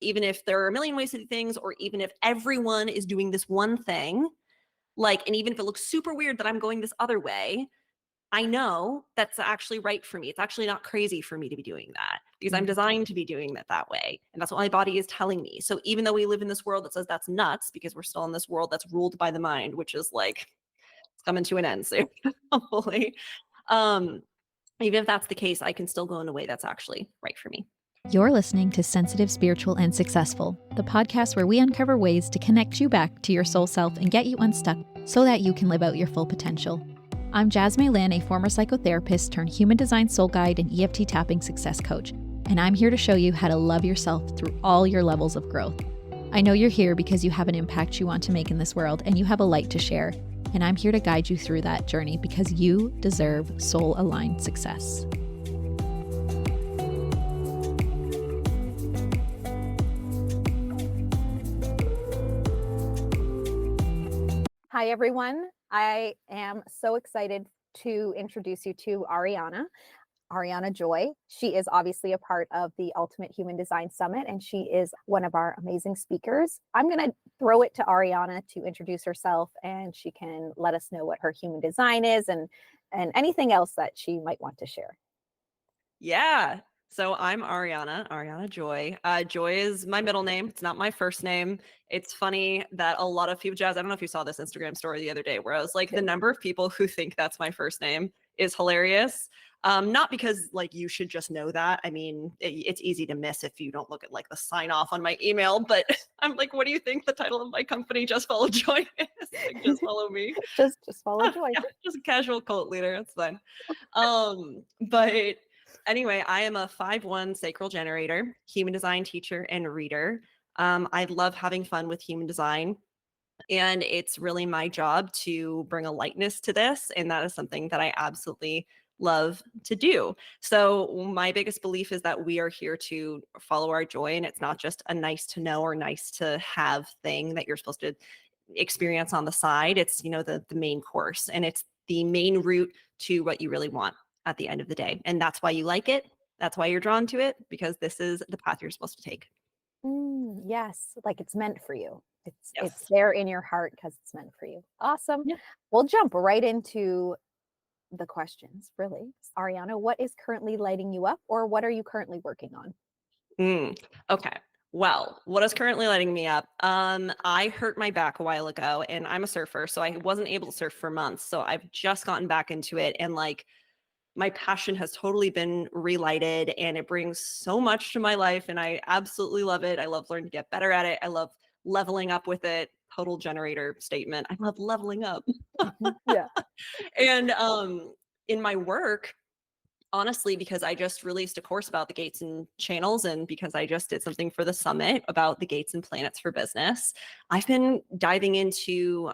even if there are a million ways to do things, or even if everyone is doing this one thing, like, and even if it looks super weird that I'm going this other way, I know that's actually right for me. It's actually not crazy for me to be doing that because I'm designed to be doing it that way. And that's what my body is telling me. So even though we live in this world that says that's nuts, because we're still in this world that's ruled by the mind, which is like, it's coming to an end soon, hopefully. Even if that's the case, I can still go in a way that's actually right for me. You're listening to Sensitive, Spiritual, and Successful, the podcast where we uncover ways to connect you back to your soul self and get you unstuck so that you can live out your full potential. I'm Jasmine Lynn, a former psychotherapist turned human design soul guide and EFT tapping success coach, and I'm here to show you how to love yourself through all your levels of growth. I know you're here because you have an impact you want to make in this world and you have a light to share, and I'm here to guide you through that journey because you deserve soul-aligned success. Hi, everyone. I am so excited to introduce you to Ariana Joy. She is obviously a part of the Ultimate Human Design Summit, and she is one of our amazing speakers. I'm going to throw it to Ariana to introduce herself, and she can let us know what her human design is and anything else that she might want to share. Yeah. So I'm Ariana Joy. Joy is my middle name. It's not my first name. It's funny that a lot of people, Jazz, I don't know if you saw this Instagram story the other day where I was like, the number of people who think that's my first name is hilarious. Not because like you should just know that. I mean, it's easy to miss if you don't look at like the sign off on my email, but I'm like, what do you think the title of my company, Just Follow Joy, is? Like, just follow me. Just follow Joy. Yeah, just a casual cult leader. That's fine. But anyway, I am a 5/1 sacral generator, human design teacher, and reader. I love having fun with human design. And it's really my job to bring a lightness to this. And that is something that I absolutely love to do. So my biggest belief is that we are here to follow our joy. And it's not just a nice to know or nice to have thing that you're supposed to experience on the side. It's, the main course. And it's the main route to what you really want at the end of the day. And that's why you like it. That's why you're drawn to it, because this is the path you're supposed to take. Yes, like it's meant for you. It's Yes. there in your heart because it's meant for you. Awesome. Yeah. We'll jump right into the questions, really. Ariana, what is currently lighting you up, or what are you currently working on? Okay. Well, what is currently lighting me up? I hurt my back a while ago, and I'm a surfer, so I wasn't able to surf for months. So I've just gotten back into it, and like my passion has totally been relighted, and it brings so much to my life, and I absolutely love it. I love learning to get better at it. I love leveling up with it. Total generator statement. I love leveling up. Yeah. And in my work, honestly, because I just released a course about the gates and channels, and because I just did something for the summit about the gates and planets for business, I've been diving into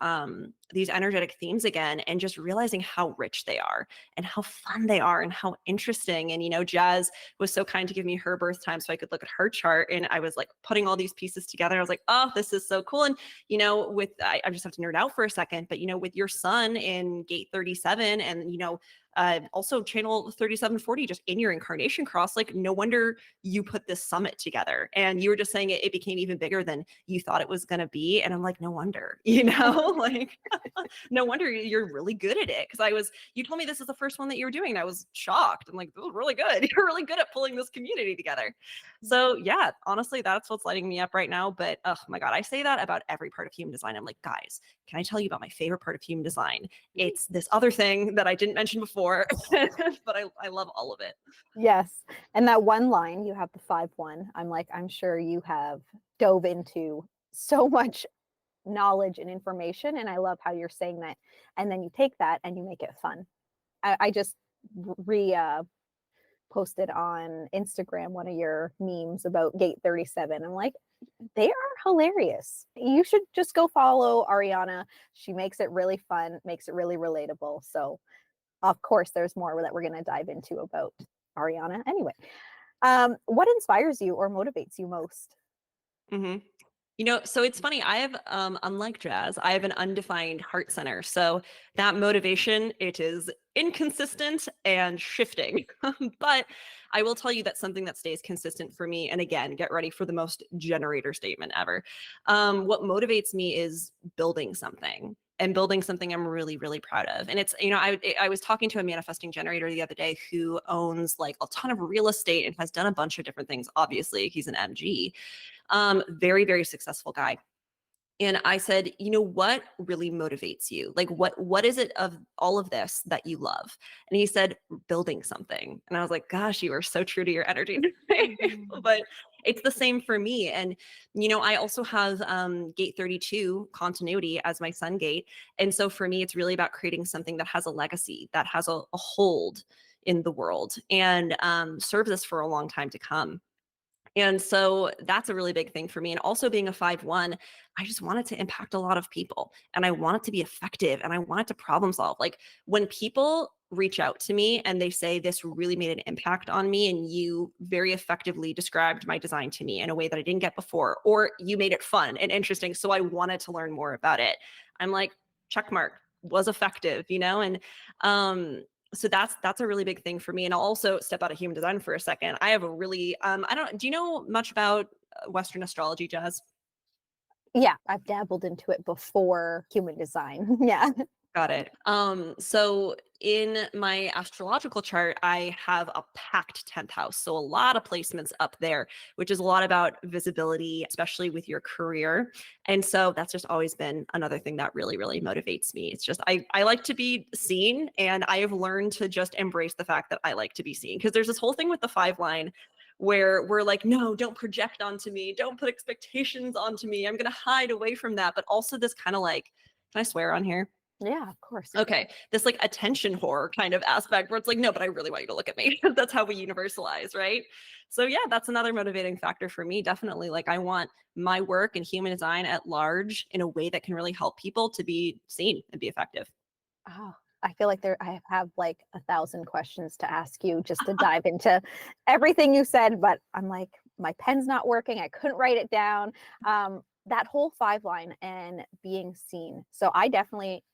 these energetic themes again and just realizing how rich they are and how fun they are and how interesting. And, Jazz was so kind to give me her birth time so I could look at her chart. And I was like putting all these pieces together. I was like, oh, this is so cool. And, I just have to nerd out for a second, but, with your son in gate 37 and, also channel 3740 just in your incarnation cross, like no wonder you put this summit together. And you were just saying it became even bigger than you thought it was going to be. And I'm like, no wonder, like no wonder you're really good at it. Cause you told me this is the first one that you were doing. And I was shocked. I'm like, this is really good. You're really good at pulling this community together. So yeah, honestly, that's what's lighting me up right now. But oh my God, I say that about every part of human design. I'm like, guys, can I tell you about my favorite part of human design? It's this other thing that I didn't mention before, but I love all of it. Yes. And that one line, you have the 5/1. I'm sure you have dove into so much knowledge and information. And I love how you're saying that. And then you take that and you make it fun. I just posted on Instagram one of your memes about gate 37. I'm like, they are hilarious. You should just go follow Ariana. She makes it really fun, makes it really relatable. So of course, there's more that we're going to dive into about Ariana. Anyway, what inspires you or motivates you most? So it's funny. I have, unlike Jazz, I have an undefined heart center. So that motivation, it is inconsistent and shifting. But I will tell you that's something that stays consistent for me. And again, get ready for the most generator statement ever. What motivates me is building something. And building something I'm really, really proud of. And it's, I was talking to a manifesting generator the other day who owns like a ton of real estate and has done a bunch of different things. Obviously, he's an MG, very, very successful guy. And I said, what really motivates you? Like what is it of all of this that you love? And he said, building something. And I was like, gosh, you are so true to your energy. Mhm. But it's the same for me. And I also have gate 32 continuity as my sun gate. And so for me, it's really about creating something that has a legacy, that has a hold in the world, and serves us for a long time to come. And so that's a really big thing for me. And also being a 5-1, I just want it to impact a lot of people, and I want it to be effective, and I want it to problem solve. Like when people reach out to me and they say, this really made an impact on me, and you very effectively described my design to me in a way that I didn't get before, or you made it fun and interesting, so I wanted to learn more about it. I'm like, check mark, was effective, and so that's a really big thing for me. And I'll also step out of human design for a second. I have a really I don't do you know much about Western astrology, Jazz? Yeah, I've dabbled into it before human design. Yeah. Got it. So in my astrological chart, I have a packed 10th house. So a lot of placements up there, which is a lot about visibility, especially with your career. And so that's just always been another thing that really, really motivates me. It's just I like to be seen, and I have learned to just embrace the fact that I like to be seen. Because there's this whole thing with the 5 line where we're like, no, don't project onto me, don't put expectations onto me. I'm gonna hide away from that. But also this kind of like, can I swear on here? Yeah, of course. Okay, this like attention whore kind of aspect where it's like, no, but I really want you to look at me. That's how we universalize, right? So yeah, that's another motivating factor for me. Definitely. Like I want my work and human design at large in a way that can really help people to be seen and be effective. Oh, I feel like I have like 1,000 questions to ask you just to dive into everything you said, but I'm like, my pen's not working. I couldn't write it down. That whole 5 line and being seen. So I definitely,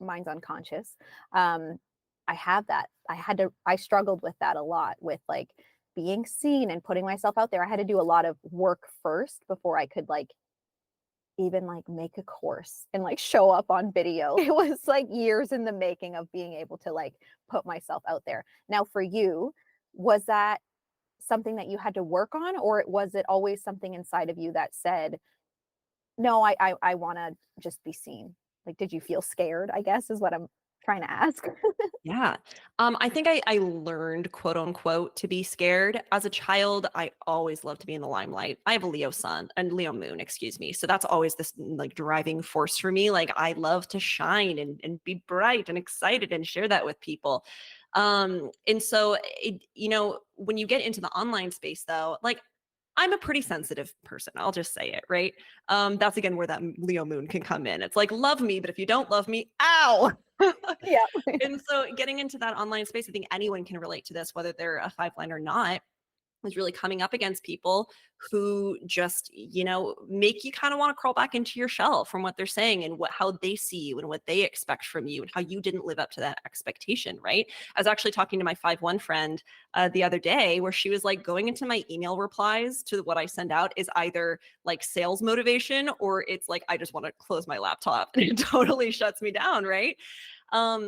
mine's unconscious. Um, I have that. I struggled with that a lot, with like being seen and putting myself out there. I had to do a lot of work first before I could like even like make a course and like show up on video. It was like years in the making of being able to like put myself out there. Now for you, was that something that you had to work on, or was it always something inside of you that said, no, I want to just be seen? Like, did you feel scared, I guess is what I'm trying to ask. Yeah. I think I learned, quote unquote, to be scared. As a child, I always loved to be in the limelight. I have a Leo sun and Leo moon, excuse me. So that's always this like driving force for me. Like I love to shine and be bright and excited and share that with people. And so when you get into the online space though, like I'm a pretty sensitive person. I'll just say it, right? That's again where that Leo moon can come in. It's like, love me, but if you don't love me, ow. Yeah. And so getting into that online space, I think anyone can relate to this, whether they're a 5 line or not, is really coming up against people who just, make you kind of want to crawl back into your shell from what they're saying and how they see you and what they expect from you and how you didn't live up to that expectation, right? I was actually talking to my 5-1 friend the other day where she was like, going into my email replies to what I send out is either like sales motivation or it's like, I just want to close my laptop and it totally shuts me down, right?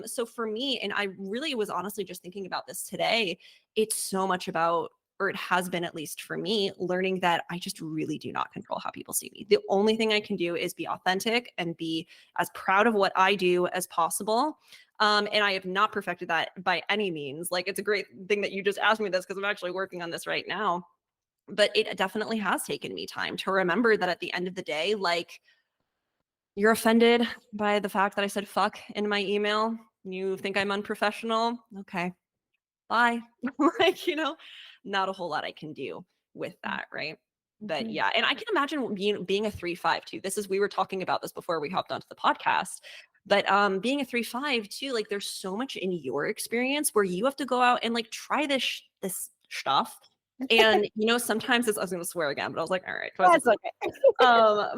So for me, and I really was honestly just thinking about this today, it's so much about, or it has been at least for me, learning that I just really do not control how people see me. The only thing I can do is be authentic and be as proud of what I do as possible. And I have not perfected that by any means. Like it's a great thing that you just asked me this because I'm actually working on this right now. But it definitely has taken me time to remember that at the end of the day, like you're offended by the fact that I said fuck in my email. You think I'm unprofessional? Okay, bye. Like, not a whole lot I can do with that, right? But Mhm. yeah, and I can imagine being a 3-5 too. We were talking about this before we hopped onto the podcast. But being a 3-5 too, like there's so much in your experience where you have to go out and like try this stuff And, sometimes I was going to swear again, but I was like, all right, That's okay.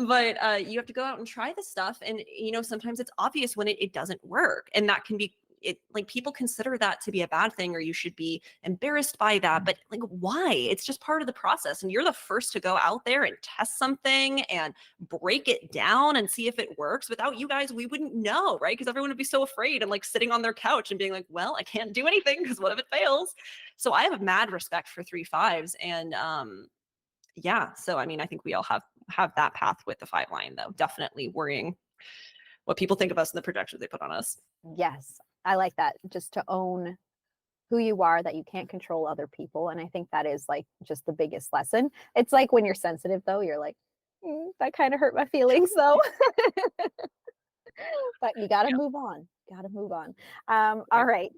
but you have to go out and try this stuff. And, sometimes it's obvious when it doesn't work. And that can be like people consider that to be a bad thing, or you should be embarrassed by that. But like, why? It's just part of the process. And you're the first to go out there and test something and break it down and see if it works. Without you guys, we wouldn't know, right? Because everyone would be so afraid and like sitting on their couch and being like, well, I can't do anything because what if it fails? So I have a mad respect for 3 5s. And yeah, so I mean, I think we all have that path with the 5 line, though. Definitely worrying what people think of us and the projections they put on us. Yes, I like that. Just to own who you are, that you can't control other people. And I think that is like just the biggest lesson. It's like when you're sensitive, though, you're like, that kind of hurt my feelings, though. But you got to move on. Got to move on. All right.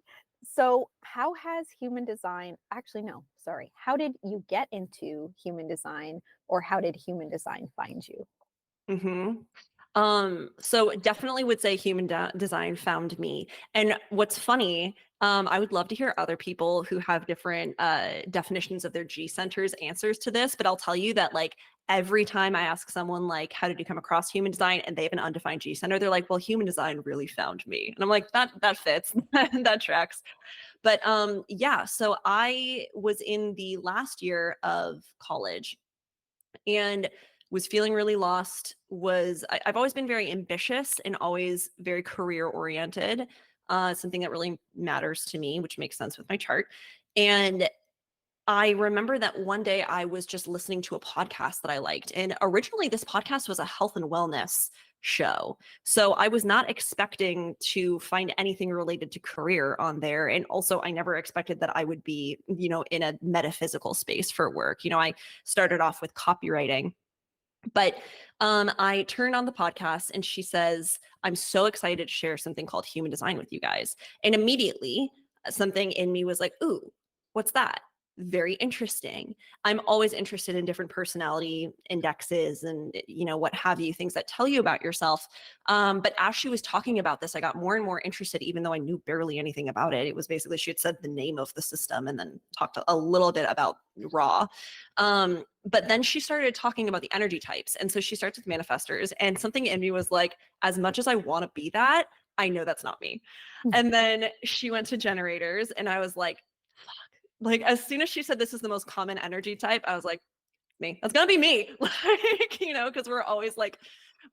So, how has human design actually, no, sorry. How did you get into human design, or how did human design find you? So definitely would say human design found me. And what's funny, I would love to hear other people who have different definitions of their G centers answers to this, but I'll tell you that like every time I ask someone like, how did you come across human design? And they have an undefined G center, they're like, well, human design really found me. And I'm like, that fits, that tracks. But yeah, so I was in the last year of college and was feeling really lost. I've always been very ambitious and always very career oriented, something that really matters to me, which makes sense with my chart. And I remember that one day I was just listening to a podcast that I liked. And originally this podcast was a health and wellness show. So I was not expecting to find anything related to career on there. And also I never expected that I would be, in a metaphysical space for work. I started off with copywriting. But I turned on the podcast and she says, I'm so excited to share something called human design with you guys. And immediately something in me was like, ooh, what's that? Very interesting. I'm always interested in different personality indexes and, what have you, things that tell you about yourself. But as she was talking about this, I got more and more interested, even though I knew barely anything about it. It was basically, she had said the name of the system and then talked a little bit about raw. But then she started talking about the energy types. And so she starts with manifestors, and something in me was like, as much as I want to be that, I know that's not me. And then she went to generators and I was like, like as soon as she said this is the most common energy type, I was like, me, that's gonna be me. Like, because we're always like,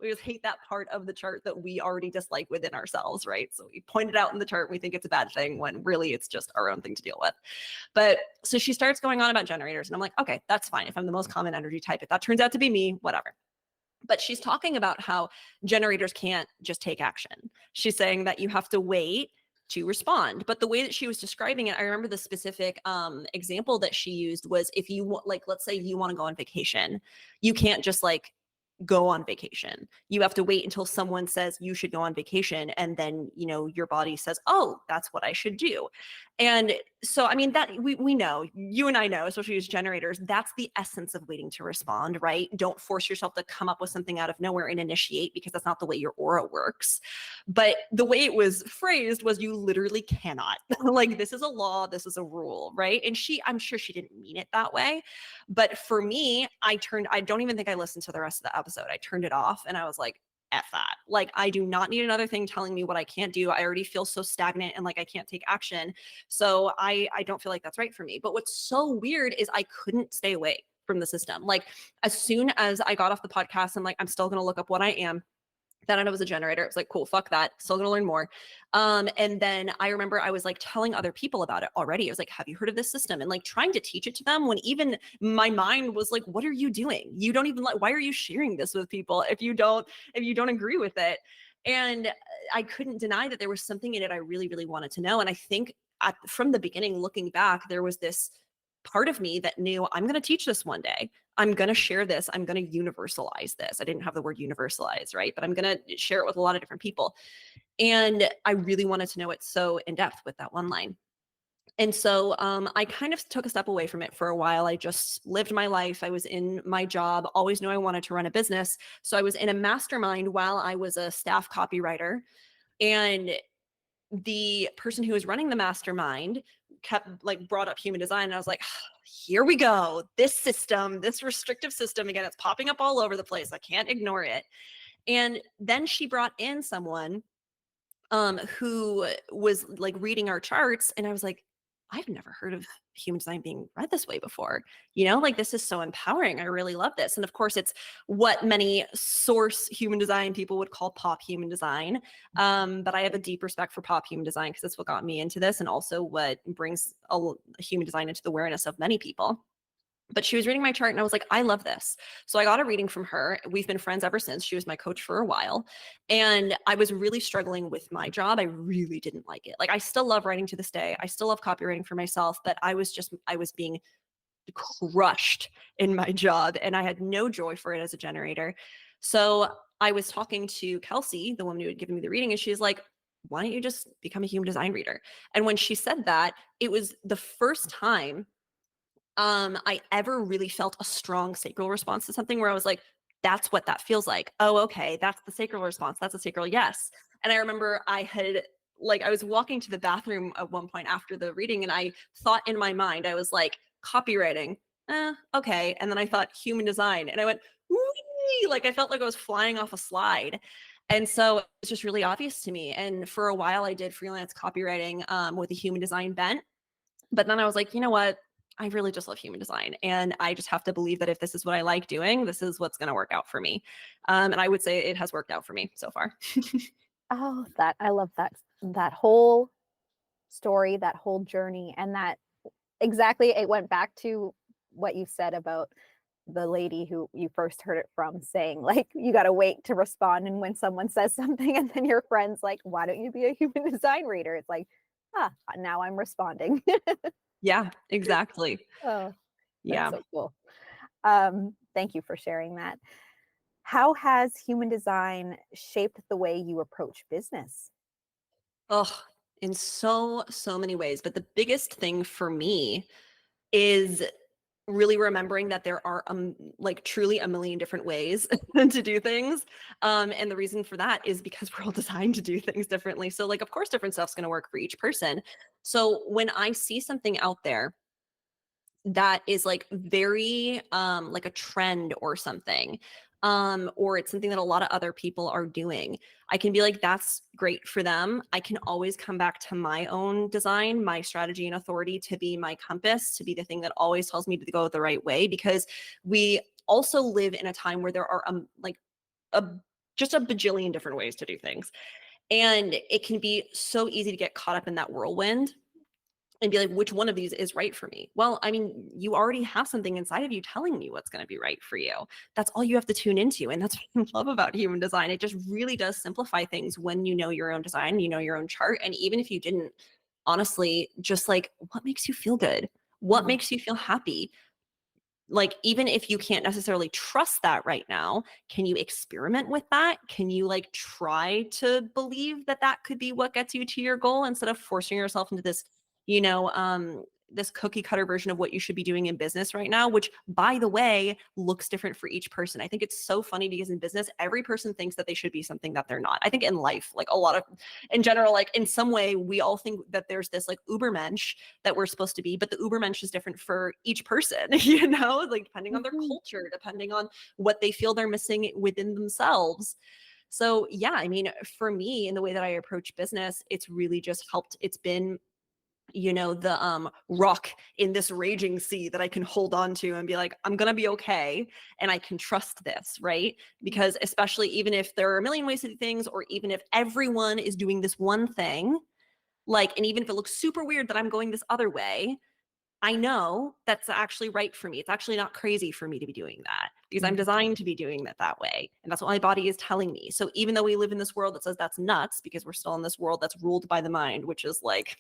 we just hate that part of the chart that we already dislike within ourselves, right? So we point it out in the chart, we think it's a bad thing when really it's just our own thing to deal with. But so she starts going on about generators, and I'm like, okay, that's fine. If I'm the most common energy type, if that turns out to be me, whatever. But she's talking about how generators can't just take action. She's saying that you have to wait to respond. But the way that she was describing it, I remember the specific example that she used was, if you want, like, let's say you want to go on vacation, you can't just like go on vacation. You have to wait until someone says you should go on vacation. And then, your body says, oh, that's what I should do. And so, I mean, that we know, you and I know, especially as generators, that's the essence of waiting to respond, right? Don't force yourself to come up with something out of nowhere and initiate, because that's not the way your aura works. But the way it was phrased was, you literally cannot. Like, this is a law, this is a rule, right? And I'm sure she didn't mean it that way. But for me, I don't even think I listened to the rest of the episode. I turned it off and I was like, F that. Like, I do not need another thing telling me what I can't do. I already feel so stagnant and like I can't take action. So I don't feel like that's right for me. But what's so weird is I couldn't stay away from the system. Like, as soon as I got off the podcast, I'm like, I'm still going to look up what I am. Then I was a generator. It was like, cool, fuck that. Still gonna learn more. And then I remember I was like telling other people about it already. I was like, have you heard of this system? And like trying to teach it to them, when even my mind was like, what are you doing? You don't even why are you sharing this with people if you don't agree with it? And I couldn't deny that there was something in it I really, really wanted to know. And I think from the beginning, looking back, there was this part of me that knew, I'm going to teach this one day. I'm going to share this. I'm going to universalize this. I didn't have the word universalize, right? But I'm going to share it with a lot of different people. And I really wanted to know it so in depth with that one line. And so I kind of took a step away from it for a while. I just lived my life. I was in my job, always knew I wanted to run a business. So I was in a mastermind while I was a staff copywriter. And the person who was running the mastermind kept brought up human design. And I was like, here we go. This system, this restrictive system, again, it's popping up all over the place. I can't ignore it. And then she brought in someone who was like reading our charts, and I was like, I've never heard of human design being read this way before. Like this is so empowering. I really love this. And of course, it's what many source human design people would call pop human design. But I have a deep respect for pop human design because it's what got me into this, and also what brings a human design into the awareness of many people. But she was reading my chart and I was like, I love this. So I got a reading from her. We've been friends ever since. She was my coach for a while. And I was really struggling with my job. I really didn't like it. Like, I still love writing to this day. I still love copywriting for myself, but I was being crushed in my job and I had no joy for it as a generator. So I was talking to Kelsey, the woman who had given me the reading, and she's like, why don't you just become a human design reader? And when she said that, it was the first time I ever really felt a strong sacral response to something where I was like, that's what that feels like. Oh, okay. That's the sacral response. That's a sacral yes. And I remember I was walking to the bathroom at one point after the reading and I thought in my mind, I was like, copywriting, okay. And then I thought human design and I went, whee! Like I felt like I was flying off a slide. And so it's just really obvious to me. And for a while I did freelance copywriting with a human design bent. But then I was like, you know what? I really just love human design. And I just have to believe that if this is what I like doing, this is what's going to work out for me. And I would say it has worked out for me so far. Oh, I love that whole story, that whole journey, and that exactly, it went back to what you said about the lady who you first heard it from saying, like, you got to wait to respond. And when someone says something and then your friend's like, why don't you be a human design reader? It's like, now I'm responding. Yeah, exactly. Oh, that's Yeah. so cool. Thank you for sharing that. How has human design shaped the way you approach business? Oh, in so many ways. But the biggest thing for me is really remembering that there are like truly a million different ways to do things. And the reason for that is because we're all designed to do things differently. So like, of course, different stuff's going to work for each person. So when I see something out there that is like very like a trend or something, or it's something that a lot of other people are doing, I can be like, that's great for them. I can always come back to my own design, my strategy and authority to be my compass, to be the thing that always tells me to go the right way, because we also live in a time where there are like a just a bajillion different ways to do things, and it can be so easy to get caught up in that whirlwind and be like, which one of these is right for me? Well, I mean, you already have something inside of you telling you what's going to be right for you. That's all you have to tune into. And that's what I love about human design. It just really does simplify things when you know your own design, you know your own chart. And even if you didn't, honestly, just like, what makes you feel good? What makes you feel happy? Like, even if you can't necessarily trust that right now, can you experiment with that? Can you like try to believe that that could be what gets you to your goal, instead of forcing yourself into this, this cookie cutter version of what you should be doing in business right now, which, by the way, looks different for each person. I think it's so funny because in business, every person thinks that they should be something that they're not. I think in life, like a lot of, in general, like in some way, we all think that there's this like Ubermensch that we're supposed to be, but the Ubermensch is different for each person, like depending on their culture, depending on what they feel they're missing within themselves. So yeah, I mean, for me, in the way that I approach business, it's really just helped. It's been, the rock in this raging sea that I can hold on to and be like, I'm going to be okay. And I can trust this, right? Because especially even if there are a million ways to do things, or even if everyone is doing this one thing, like, and even if it looks super weird that I'm going this other way, I know that's actually right for me. It's actually not crazy for me to be doing that, because I'm designed to be doing that way. And that's what my body is telling me. So even though we live in this world that says that's nuts, because we're still in this world that's ruled by the mind, which is like,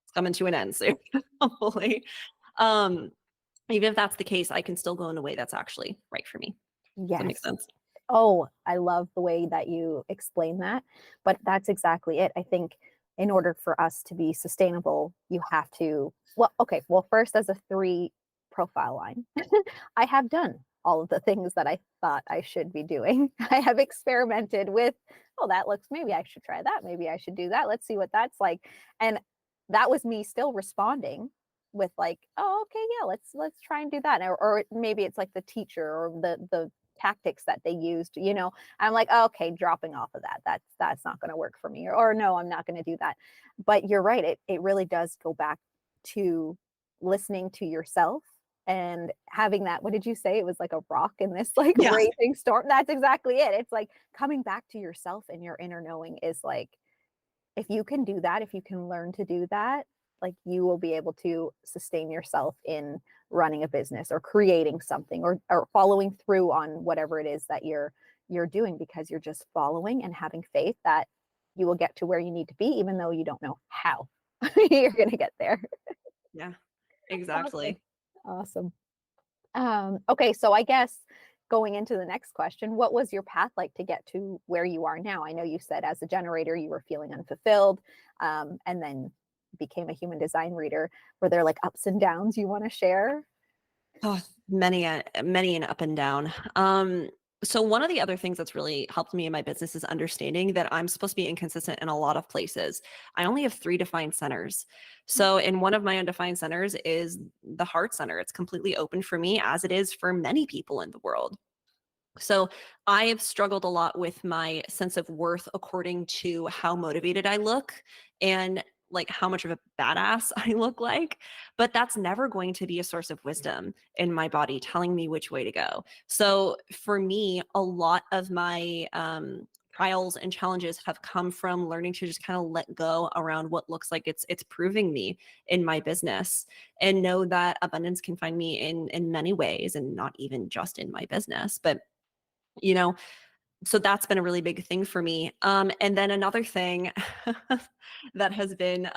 it's coming to an end soon, hopefully. Even if that's the case, I can still go in a way that's actually right for me. Yes. Does that make sense? Oh, I love the way that you explain that. But that's exactly it. I think in order for us to be sustainable, you have to, well, first, as a 3 profile line, I have done all of the things that I thought I should be doing. I have experimented with, maybe I should try that. Maybe I should do that. Let's see what that's like. And that was me still responding with like, oh, okay, yeah, let's try and do that. Or maybe it's like the teacher or the tactics that they used, I'm like, oh, okay, dropping off of that. That's not going to work for me. Or no, I'm not going to do that. But you're right. It really does go back to listening to yourself and having that, what did you say? It was like a rock in this like Yeah. raging storm. That's exactly it. It's like coming back to yourself and your inner knowing is like, if you can do that, if you can learn to do that, like you will be able to sustain yourself in running a business or creating something or following through on whatever it is that you're doing, because you're just following and having faith that you will get to where you need to be, even though you don't know how you're going to get there. Yeah, Awesome. exactly. Awesome. Okay, so I guess going into the next question, what was your path like to get to where you are now? I know you said as a generator you were feeling unfulfilled, and then became a human design reader. Were there like ups and downs you want to share? Oh, many an up and down. So one of the other things that's really helped me in my business is understanding that I'm supposed to be inconsistent in a lot of places. I only have 3 defined centers. So in one of my undefined centers is the heart center. It's completely open for me, as it is for many people in the world. So I have struggled a lot with my sense of worth according to how motivated I look and like how much of a badass I look like. But that's never going to be a source of wisdom in my body telling me which way to go. So for me, a lot of my trials and challenges have come from learning to just kind of let go around what looks like it's proving me in my business, and know that abundance can find me in many ways, and not even just in my business. But you know, so that's been a really big thing for me. And then another thing that has been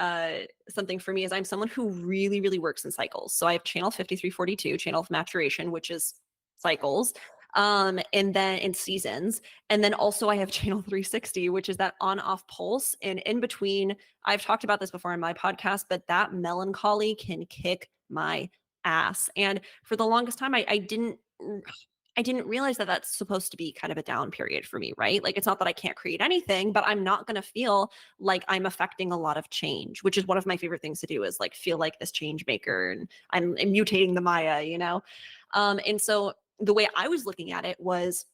something for me is I'm someone who really, really works in cycles. So I have channel 5342, channel of maturation, which is cycles, and then in seasons. And then also I have channel 360, which is that on off pulse. And in between, I've talked about this before in my podcast, but that melancholy can kick my ass. And for the longest time, I didn't realize that that's supposed to be kind of a down period for me, right? Like, it's not that I can't create anything, but I'm not going to feel like I'm affecting a lot of change, which is one of my favorite things to do, is like feel like this change maker, and I'm mutating the Maya. And so the way I was looking at it was,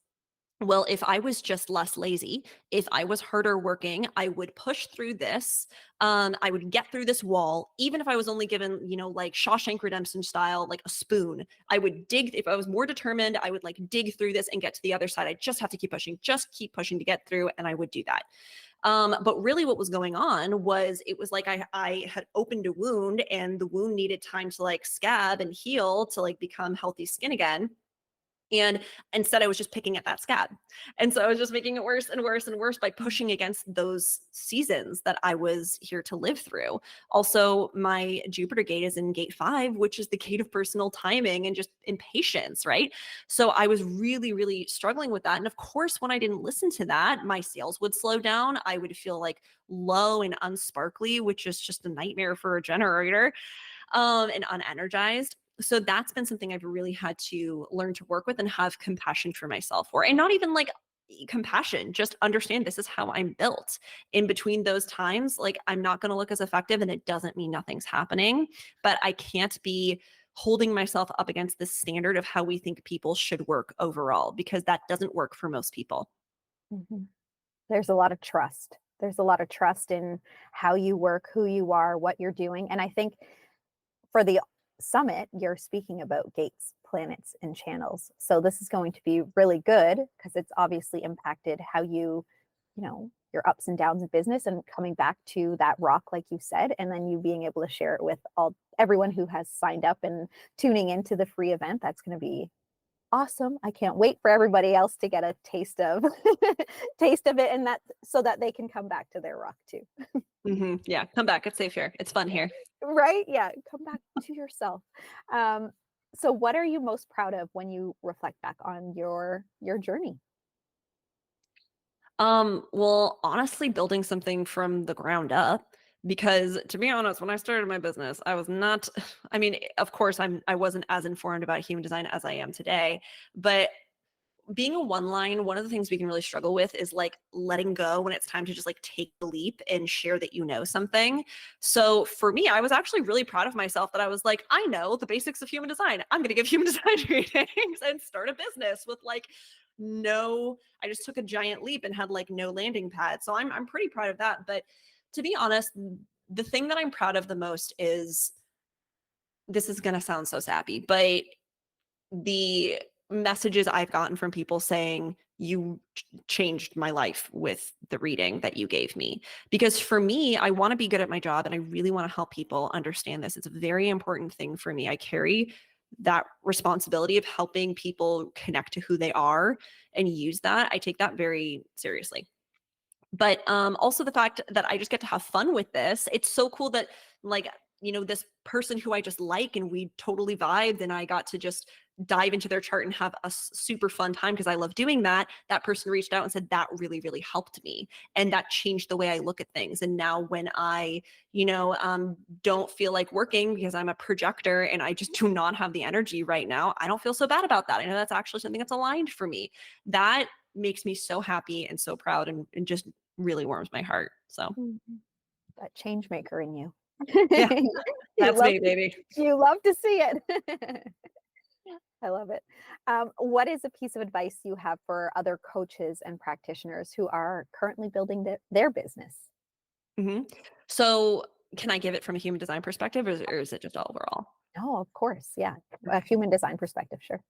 well, if I was just less lazy, if I was harder working, I would push through this. I would get through this wall, even if I was only given, like Shawshank Redemption style, like a spoon. I would dig. If I was more determined, I would like dig through this and get to the other side. I just have to just keep pushing to get through. And I would do that. But really what was going on was, it was like I had opened a wound, and the wound needed time to like scab and heal to like become healthy skin again. And instead, I was just picking at that scab. And so I was just making it worse and worse and worse by pushing against those seasons that I was here to live through. Also, my Jupiter gate is in gate 5, which is the gate of personal timing and just impatience, right? So I was really, really struggling with that. And of course, when I didn't listen to that, my sales would slow down. I would feel like low and unsparkly, which is just a nightmare for a generator, and unenergized. So that's been something I've really had to learn to work with and have compassion for myself for. And not even like compassion, just understand this is how I'm built. In between those times, like, I'm not going to look as effective, and it doesn't mean nothing's happening, but I can't be holding myself up against the standard of how we think people should work overall, because that doesn't work for most people. Mhm. There's a lot of trust. There's a lot of trust in how you work, who you are, what you're doing. And I think for the summit, you're speaking about gates, planets, and channels. So this is going to be really good because it's obviously impacted how your ups and downs in business, and coming back to that rock, like you said, and then you being able to share it with everyone who has signed up and tuning into the free event. That's going to be awesome. I can't wait for everybody else to get a taste of taste of it, and that so that they can come back to their rock too. Yeah, come back. It's safe here. It's fun here. Right? Yeah, come back to yourself. Um, so what are you most proud of when you reflect back on your journey? Well, honestly, building something from the ground up. Because to be honest, when I started my business, I was not, of course I wasn't as informed about human design as I am today, but being a one line, one of the things we can really struggle with is like letting go when it's time to just like take the leap and share that you know something. So for me, I was actually really proud of myself that I was like, I know the basics of human design. I'm going to give human design readings and start a business with like I just took a giant leap and had like no landing pad. So I'm pretty proud of that. But to be honest, the thing that I'm proud of the most is, this is going to sound so sappy, but the messages I've gotten from people saying, you changed my life with the reading that you gave me. Because for me, I want to be good at my job and I really want to help people understand this. It's a very important thing for me. I carry that responsibility of helping people connect to who they are and use that. I take that very seriously. But also the fact that I just get to have fun with this. It's so cool that like, this person who I just like and we totally vibed and I got to just dive into their chart and have a super fun time because I love doing that. That person reached out and said that really, really helped me. And that changed the way I look at things. And now when I, don't feel like working because I'm a projector and I just do not have the energy right now, I don't feel so bad about that. I know that's actually something that's aligned for me. That makes me so happy and so proud and just really warms my heart. So That change maker in you. yeah, You that's love me, baby. you love to see it. I love it. What is a piece of advice you have for other coaches and practitioners who are currently building their business? hmm So can I give it from a human design perspective or is it just overall? Oh, of course. Yeah. A human design perspective. Sure.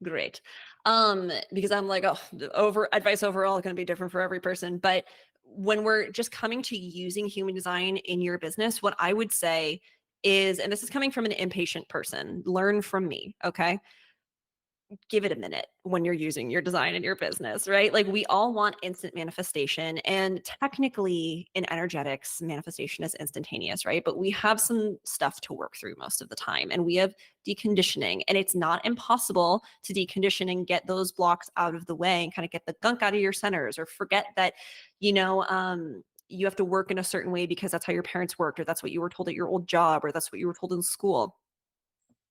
Great. Because I'm like, oh, the advice overall going to be different for every person. But when we're just coming to using human design in your business, what I would say is, and this is coming from an impatient person, learn from me. Okay. Give it a minute when you're using your design in your business, right? Like we all want instant manifestation, and technically in energetics, manifestation is instantaneous, right? But we have some stuff to work through most of the time, and we have deconditioning, and it's not impossible to decondition and get those blocks out of the way and kind of get the gunk out of your centers, or forget that, you have to work in a certain way because that's how your parents worked, or that's what you were told at your old job, or that's what you were told in school.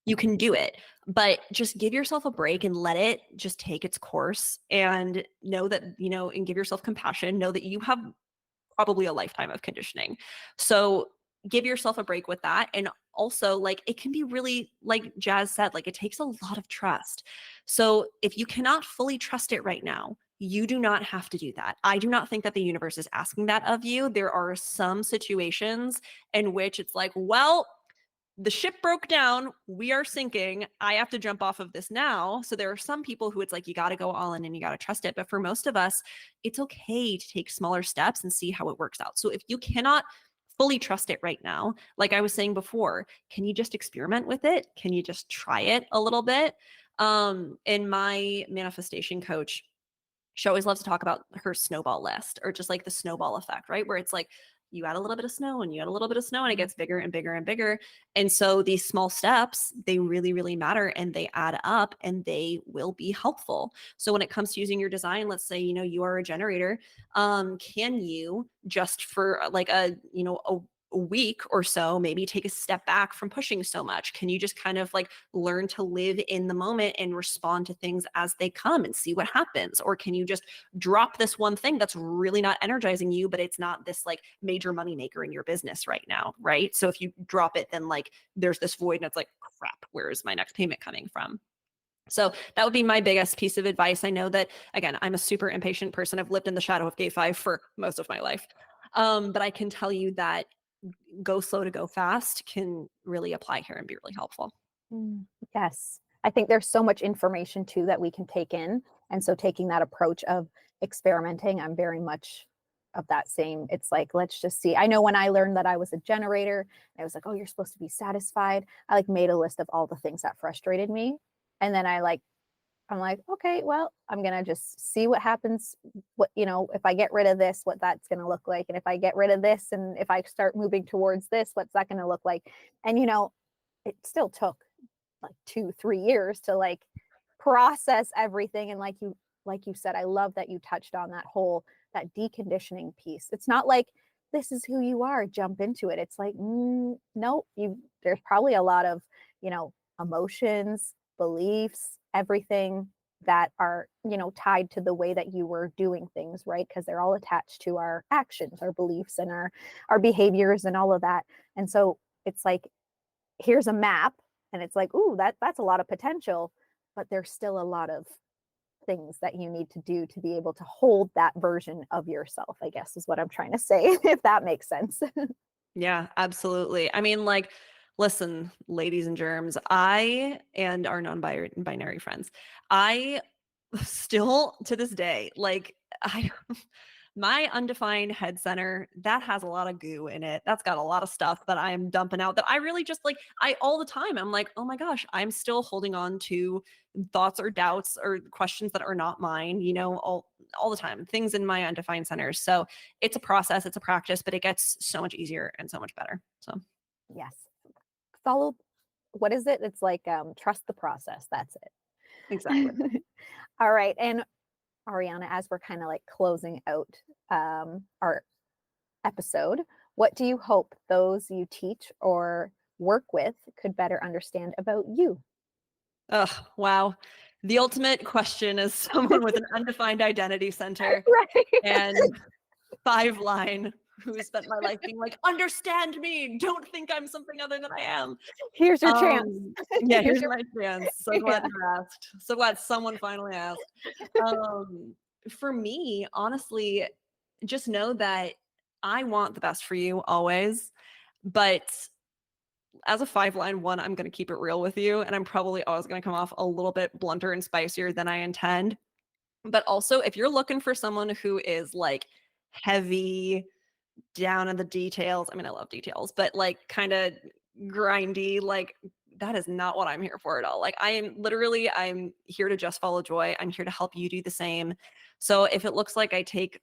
You can do it, but just give yourself a break and let it just take its course, and know that, and give yourself compassion. Know that you have probably a lifetime of conditioning. So give yourself a break with that. And also, like, it can be really, like Jazz said, like, it takes a lot of trust. So if you cannot fully trust it right now, you do not have to do that. I do not think that the universe is asking that of you. There are some situations in which it's like, well, the ship broke down. We are sinking. I have to jump off of this now. So there are some people who it's like, you got to go all in and you got to trust it. But for most of us, it's okay to take smaller steps and see how it works out. So if you cannot fully trust it right now, like I was saying before, can you just experiment with it? Can you just try it a little bit? And my manifestation coach, she always loves to talk about her snowball list, or just like the snowball effect, right? Where it's like, you add a little bit of snow and you add a little bit of snow and it gets bigger and bigger and bigger. And so these small steps, they really, really matter, and they add up and they will be helpful. So when it comes to using your design, let's say, you are a generator. Can you just for like a week or so, maybe take a step back from pushing so much? Can you just kind of like learn to live in the moment and respond to things as they come and see what happens? Or can you just drop this one thing that's really not energizing you, but it's not this like major money maker in your business right now, right? So if you drop it, then like there's this void and it's like, crap, where is my next payment coming from? So that would be my biggest piece of advice. I know that, again, I'm a super impatient person. I've lived in the shadow of gate 5 for most of my life. But I can tell you that go slow to go fast can really apply here and be really helpful. Yes. I think there's so much information too that we can take in. And so taking that approach of experimenting, I'm very much of that same. It's like, let's just see. I know when I learned that I was a generator, I was like, oh, you're supposed to be satisfied. I like made a list of all the things that frustrated me. And then I'm like, okay, well, I'm going to just see what happens. What, if I get rid of this, what that's going to look like. And if I get rid of this, and if I start moving towards this, what's that going to look like? And, it still took like 2-3 years to like process everything. And like you said, I love that you touched on that deconditioning piece. It's not like this is who you are, jump into it. It's like, no, there's probably a lot of, emotions, beliefs, everything that are, tied to the way that you were doing things, right? Because they're all attached to our actions, our beliefs, and our behaviors and all of that. And so it's like, here's a map, and it's like, ooh, that's a lot of potential, but there's still a lot of things that you need to do to be able to hold that version of yourself, I guess is what I'm trying to say, if that makes sense. Yeah, absolutely. I mean, like, listen, ladies and germs, I and our non-binary friends, I still to this day, like, I my undefined head center, that has a lot of goo in it. That's got a lot of stuff that I'm dumping out that I really just like, I all the time, I'm like, oh my gosh, I'm still holding on to thoughts or doubts or questions that are not mine, all the time, things in my undefined centers. So it's a process, it's a practice, but it gets so much easier and so much better. So Yes. Follow, what is it? It's like, trust the process. That's exactly. it. All right. And Ariana, as we're kind of like closing out our episode, what do you hope those you teach or work with could better understand about you? Oh, wow. The ultimate question is someone with an undefined identity center Right. and 5 line who spent my life being like, understand me. Don't think I'm something other than I am. Here's your chance. Yeah, Here's here's your my chance. So glad yeah. you asked. So glad someone finally asked. For me, honestly, just know that I want the best for you always. But as a 5 line one, I'm going to keep it real with you. And I'm probably always going to come off a little bit blunter and spicier than I intend. But also, if you're looking for someone who is like heavy, down in the details, I mean, I love details, but like kind of grindy, like that is not what I'm here for at all. Like I'm here to just follow joy. I'm here to help you do the same. So if it looks like I take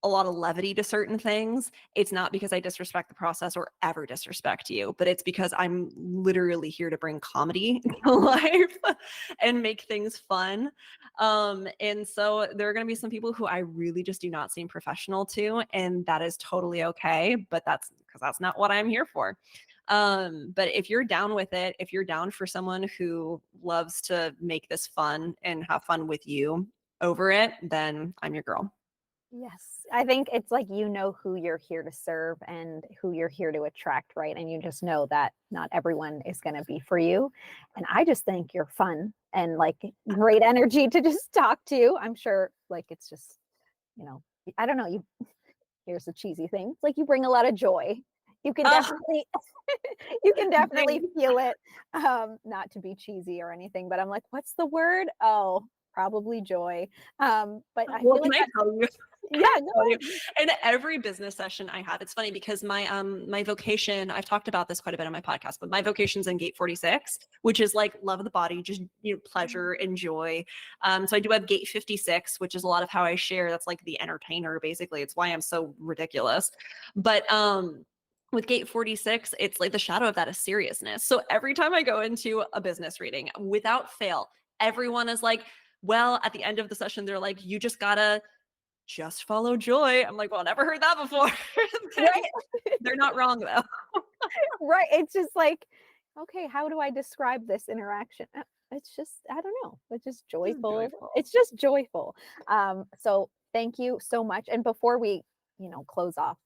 a lot of levity to certain things, it's not because I disrespect the process or ever disrespect you, but it's because I'm literally here to bring comedy to life and make things fun. And so there are going to be some people who I really just do not seem professional to, and that is totally okay, but that's because that's not what I'm here for. But if you're down with it, if you're down for someone who loves to make this fun and have fun with you over it, then I'm your girl. Yes. I think it's like, who you're here to serve and who you're here to attract, right? And you just know that not everyone is going to be for you. And I just think you're fun and like great energy to just talk to. I'm sure like it's just, you know, I don't know, here's the cheesy thing. It's like you bring a lot of joy. You can Oh, definitely you can definitely thanks. feel it. Not to be cheesy or anything, but I'm like, what's the word? Oh, probably joy. But I Well, feel can like I that, tell you? yeah, go Tell you, ahead. in every business session I have, it's funny because my vocation, I've talked about this quite a bit on my podcast, but my vocation's in Gate 46, which is like love of the body, just pleasure and joy. So I do have Gate 56, which is a lot of how I share. That's like the entertainer, basically. It's why I'm so ridiculous. But with Gate 46, it's like the shadow of that is seriousness. So every time I go into a business reading, without fail, everyone is like, well, at the end of the session, they're like, you just follow joy. I'm like, well, never heard that before. Right. They're not wrong though. Right. It's just like, okay, how do I describe this interaction? It's just, I don't know. It's just Just joyful. joyful. It's just joyful. So thank you so much. And before we, close off,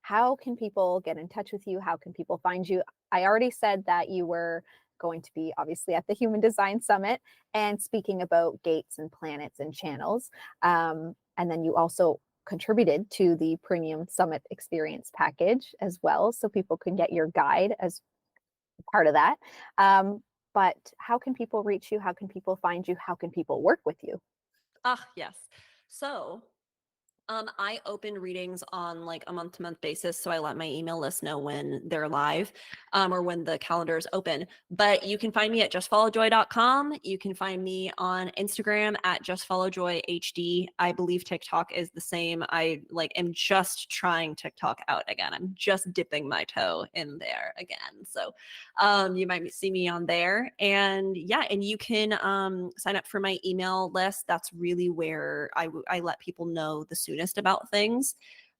how can people get in touch with you? How can people find you? I already said that you were going to be obviously at the Human Design Summit and speaking about gates and planets and channels. And then you also contributed to the Premium Summit Experience package as well, so people can get your guide as part of that. But how can people reach you? How can people find you? How can people work with you? Ah, yes. So I open readings on like a month-to-month basis, so I let my email list know when they're live, or when the calendar is open. But you can find me at justfollowjoy.com. You can find me on Instagram at justfollowjoyhd. I believe TikTok is the same. I like am just trying TikTok out again. I'm just dipping my toe in there again. So you might see me on there. And yeah, and you can sign up for my email list. That's really where I let people know the soonest about things.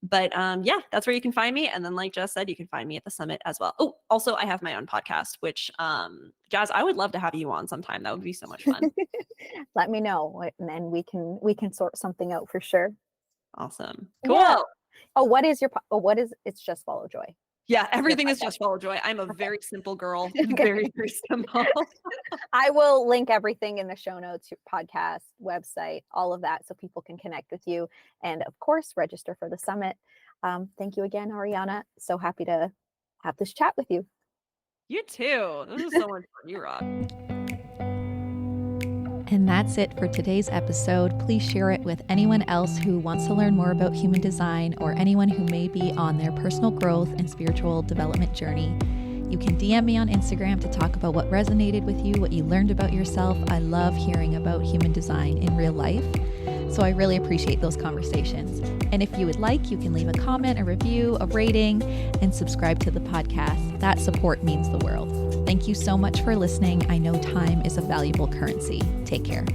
But yeah, that's where you can find me. And then like Jess said, you can find me at the summit as well. Oh, also I have my own podcast, which Jazz, I would love to have you on sometime. That would be so much fun. Let me know, and then we can sort something out for sure. Awesome. Cool. Yeah. Oh, what is it's Just Follow Joy. Yeah, everything is Just Follow Joy. I'm a very simple girl. Very, very simple. I will link everything in the show notes, your podcast, website, all of that, so people can connect with you. And of course, register for the summit. Thank you again, Ariana. So happy to have this chat with you. You too. This is so much fun. You rock. And that's it for today's episode. Please share it with anyone else who wants to learn more about human design or anyone who may be on their personal growth and spiritual development journey. You can DM me on Instagram to talk about what resonated with you, what you learned about yourself. I love hearing about human design in real life, so I really appreciate those conversations. And if you would like, you can leave a comment, a review, a rating, and subscribe to the podcast. That support means the world. Thank you so much for listening. I know time is a valuable currency. Take care.